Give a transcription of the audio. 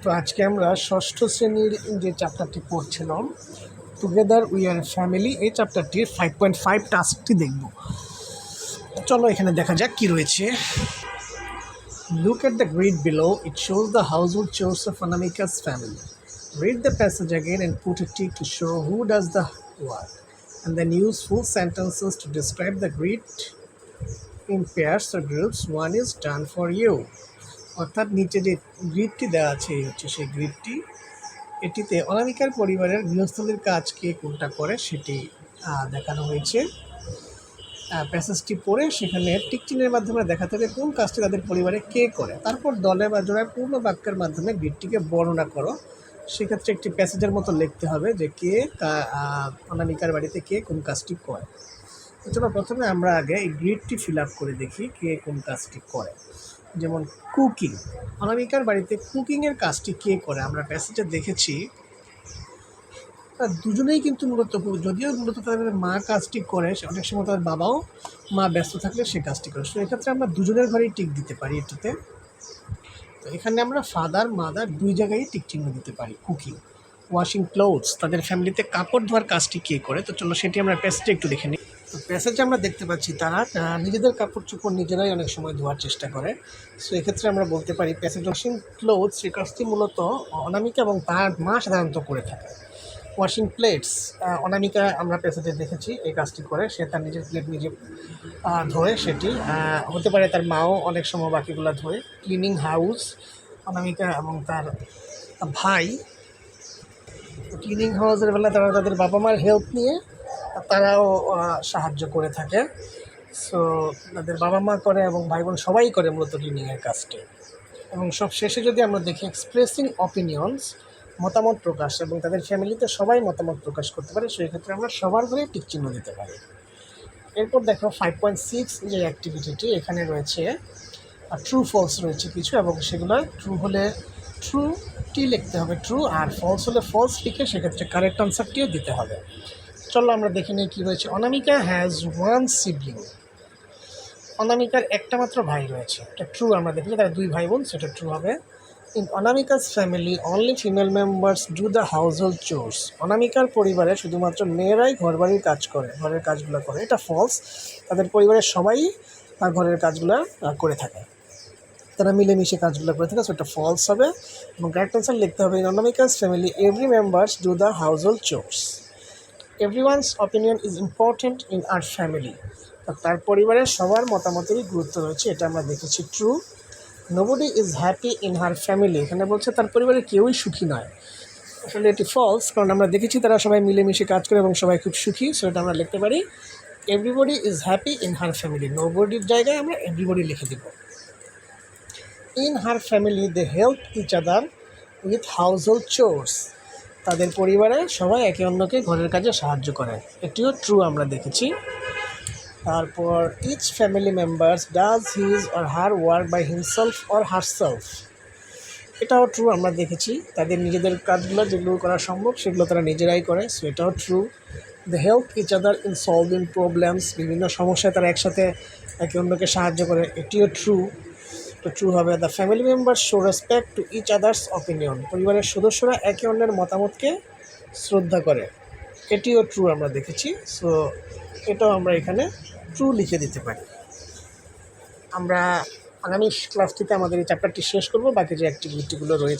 তো আজকে আমরা ষষ্ঠ শ্রেণীর যে চ্যাপ্টারটি পড়ছিলাম টুগেদার উই আর ফ্যামিলি, এই চ্যাপ্টারটির 5.5 টাস্কটি দেখব। চলো এখানে দেখা যাক কি রয়েছে। Look at the grid below. It shows the household chores of Anamika's family. Read the passage again and put a tick to show who does the work. And then use full sentences to describe the grid in pairs or groups. One is done for you. অর্থাৎ নিচে যে গ্রিডটি দেওয়া আছে এই হচ্ছে সেই গ্রিডটি। এটিতে অনামিকার পরিবারের গৃহস্থলীর কাজ কে কোনটা করে সেটি দেখানো হয়েছে। প্যাসেজটি পড়ে সেখানে টিকচিহ্নের মাধ্যমে দেখাতে হবে কোন কাজটি তাদের পরিবারে কে করে। তারপর দলে বা জোড়ায় পূর্ণ বাক্যের মাধ্যমে গ্রিডটিকে বর্ণনা করো। সেক্ষেত্রে একটি প্যাসেজের মতো লিখতে হবে যে কে অনামিকার বাড়িতে কে কোন কাজটি করে। এজন্য প্রথমে আমরা আগে এই গ্রিডটি ফিল আপ করে দেখি কে কোন কাজটি করে। যেমন কুকিং, অনামিকার বাড়িতে কুকিংয়ের কাজটি কে করে। আমরা প্যাসেজে দেখেছি দুজনেই কিন্তু যদিও মূলত তাদের মা কাজটি করে, অনেক সময় তাদের বাবাও মা ব্যস্ত থাকলে সে কাজটি করে। তো এক্ষেত্রে আমরা দুজনের ঘরেই টিক দিতে পারি এটিতে। তো এখানে আমরা ফাদার মাদার দুই জায়গায় টিক চিহ্ন দিতে পারি। কুকিং, ওয়াশিং ক্লোথস, তাদের ফ্যামিলিতে কাপড় ধোয়ার কাজটি কে করে। তো চলো সেটি আমরা প্যাসেজে একটু দেখে নিই। তো প্যাসেজে আমরা দেখতে পাচ্ছি তারা নিজেদের কাপড় চোপড় নিজেরাই অনেক সময় ধোয়ার চেষ্টা করে। সো এক্ষেত্রে আমরা বলতে পারি প্যাসেজ ওয়াশিং ক্লোথস এই কাজটি মূলত অনামিকা এবং তার মা সাধারণত করে থাকে। ওয়াশিং প্লেটস, অনামিকা আমরা প্যাসেজে দেখেছি এই কাজটি করে, সে তার নিজের প্লেট নিজে ধোয়, সেটি হতে পারে তার মাও অনেক সময় বাকিগুলো ধোয়। ক্লিনিং হাউস, অনামিকা এবং তার ভাই ক্লিনিং হাউসের বেলা তারা তাদের বাবা মার হেল্প নিয়ে তারাও সাহায্য করে থাকে। সো তাদের বাবা মা করে এবং ভাই বোন সবাই করে মূলত ক্লিনিংয়ের কাজটি। এবং সব শেষে যদি আমরা দেখি এক্সপ্রেসিং অপিনিয়নস, মতামত প্রকাশ, এবং তাদের ফ্যামিলিতে সবাই মতামত প্রকাশ করতে পারে, সেই ক্ষেত্রে আমরা সবার ঘরে টিক চিহ্ন দিতে পারি। এরপর দেখো 5.6 যে অ্যাক্টিভিটিটি, এখানে রয়েছে ট্রু ফলস রয়েছে কিছু, এবং সেগুলো ট্রু হলে ট্রুটি লিখতে হবে ট্রু, আর ফলস হলে ফলস লিখে সেক্ষেত্রে কারেক্ট আনসারটিও দিতে হবে। চলো আমরা দেখে নিই কী রয়েছে। অনামিকা হ্যাজ ওয়ান সিবলিং, অনামিকার একটা মাত্র ভাই রয়েছে, এটা ট্রু। আমরা দেখি তারা দুই ভাই বোন, সেটা ট্রু হবে। In Anamika's family only female members do the household chores, অনামিকার পরিবারে শুধুমাত্র মেয়েরাই ঘরবাড়ির কাজ করে, ঘরের কাজগুলো করে, এটা ফলস। তাদের পরিবারের সবাই ঘরের কাজগুলো করে থাকে, তারা মিলেমিশে কাজগুলো করে থাকে, সেটা ফলস হবে। এবং কারেক্ট আনসার লিখতে হবে in Anamika's family every members do the household chores, everyone's opinion is important in our family, তার পরিবারের সবার মতামতেরই গুরুত্ব রয়েছে, এটা আমরা দেখেছি true. Nobody is happy in her family, এখানে বলছে তার পরিবারে কেউই সুখী নয়, আসলে এটি ফলস, কারণ আমরা দেখেছি তারা সবাই মিলেমিশে কাজ করে এবং সবাই খুব সুখী। সো এটা আমরা লিখতে পারি everybody is happy in her family, নোবডির জায়গায় আমরা এভরিবডি লিখে দেব। In her family they help each other with household chores, তাদের পরিবারে সবাই একে অন্যকে ঘরের কাজে সাহায্য করে, এটিও ট্রু আমরা দেখেছি। তারপর each family members does his or her work by himself or herself, এটাও ট্রু আমরা দেখেছি, তাদের নিজেদের কাজগুলো যেগুলো করা সম্ভব সেগুলো তারা নিজেরাই করে, সো এটাও true. They help each other in solving problems, বিভিন্ন সমস্যায় তারা একসাথে একে অন্যকে সাহায্য করে, এটিও ট্রু, তো ট্রু হবে। The family members show respect to each others opinion, পরিবারের সদস্যরা একে অন্যের মতামতকে শ্রদ্ধা করে, এটিও ট্রু আমরা দেখেছি। সো এটাও আমরা এখানে ট্রু লিখে দিতে পারি। আমরা আগামী ক্লাসটিতে আমাদের এই চ্যাপ্টারটি শেষ করব, বাকি যে অ্যাক্টিভিটিগুলো রয়েছে